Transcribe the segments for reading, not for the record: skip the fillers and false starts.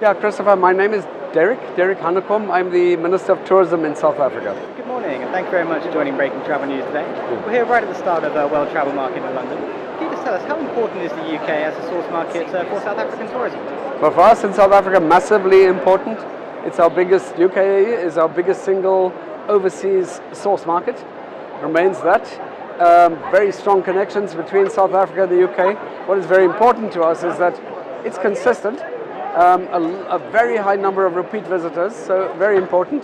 Yeah, Christopher, my name is Derek Hanekom. I'm the Minister of Tourism in South Africa. Good morning, and thank you very much for joining Breaking Travel News today. We're here right at the start of the World Travel Market in London. Can you just tell us, how important is the UK as a source market for South African tourism? Well, for us in South Africa, massively important. It's our biggest, UK is our biggest single overseas source market. Remains that. Very strong connections between South Africa and the UK. What is very important to us is that it's consistent. A very high number of repeat visitors, so very important.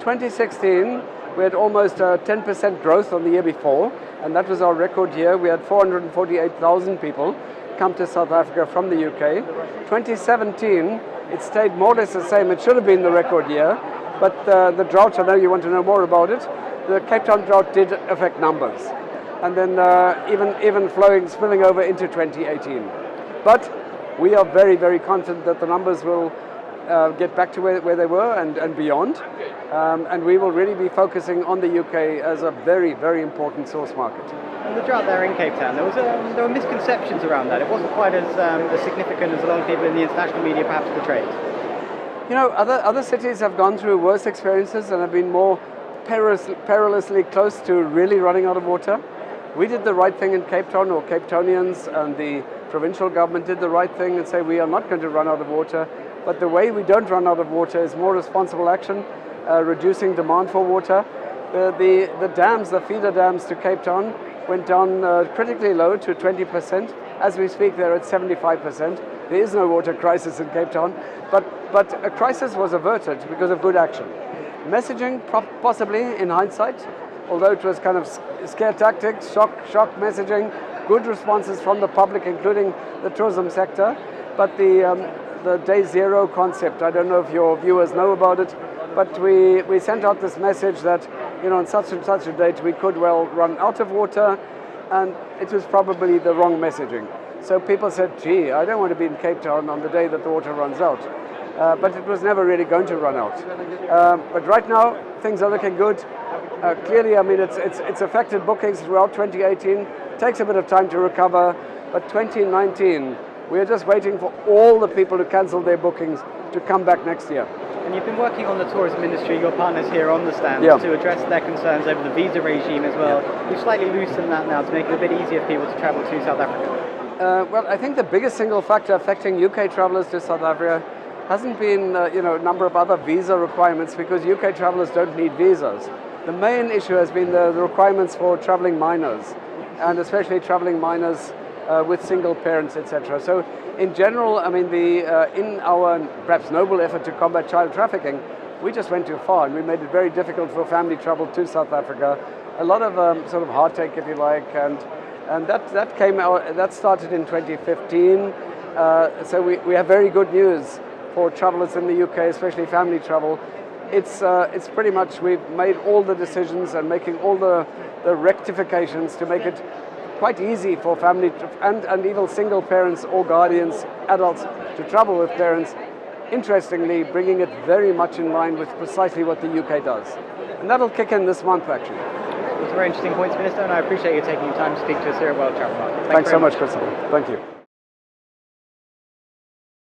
2016, we had almost 10% growth on the year before, and that was our record year. We had 448,000 people come to South Africa from the UK. 2017, it stayed more or less the same. It should have been the record year, but the drought, I know you want to know more about it, the Cape Town drought did affect numbers, and then even spilling over into 2018. But we are very, very confident that the numbers will get back to where they were and beyond. And we will really be focusing on the UK as a very, very important source market. And the drought there in Cape Town, there were misconceptions around that. It wasn't quite as significant as a lot of people in the international media perhaps portrayed. You know, other cities have gone through worse experiences and have been more perilously close to really running out of water. We did the right thing in Cape Town, or Cape Townians and the provincial government did the right thing and say we are not going to run out of water. But the way we don't run out of water is more responsible action, reducing demand for water. The dams, the feeder dams to Cape Town went down critically low to 20%. As we speak, they're at 75%. There is no water crisis in Cape Town, but a crisis was averted because of good action. Messaging, possibly in hindsight, although it was kind of scare tactics, shock messaging, good responses from the public, including the tourism sector. But the day zero concept, I don't know if your viewers know about it, but we sent out this message that, you know, on such and such a date we could well run out of water, and it was probably the wrong messaging. So people said, gee, I don't want to be in Cape Town on the day that the water runs out. But it was never really going to run out. But right now, things are looking good. Clearly, I mean, it's affected bookings throughout 2018. Takes a bit of time to recover, but 2019, we're just waiting for all the people who cancelled their bookings to come back next year. And you've been working on the tourism industry, your partners here on the stand, to address their concerns over the visa regime as well. You've slightly loosened that now to make it a bit easier for people to travel to South Africa. Well, I think the biggest single factor affecting UK travellers to South Africa hasn't been a number of other visa requirements, because UK travellers don't need visas. The main issue has been the requirements for travelling minors, and especially travelling minors with single parents, etc. So in general, I mean, in our perhaps noble effort to combat child trafficking, we just went too far and we made it very difficult for family travel to South Africa. A lot of sort of heartache, if you like, and that came out, that started in 2015. So we have very good news for travellers in the UK, especially family travel. It's pretty much, we've made all the decisions and making all the rectifications to make it quite easy for family and even single parents or guardians, adults, to travel with parents. Interestingly, bringing it very much in line with precisely what the UK does. And that'll kick in this month, actually. Those are very interesting points, Minister, and I appreciate you taking the time to speak to us here at World Travel Market. Thanks so much, Christopher. Thank you.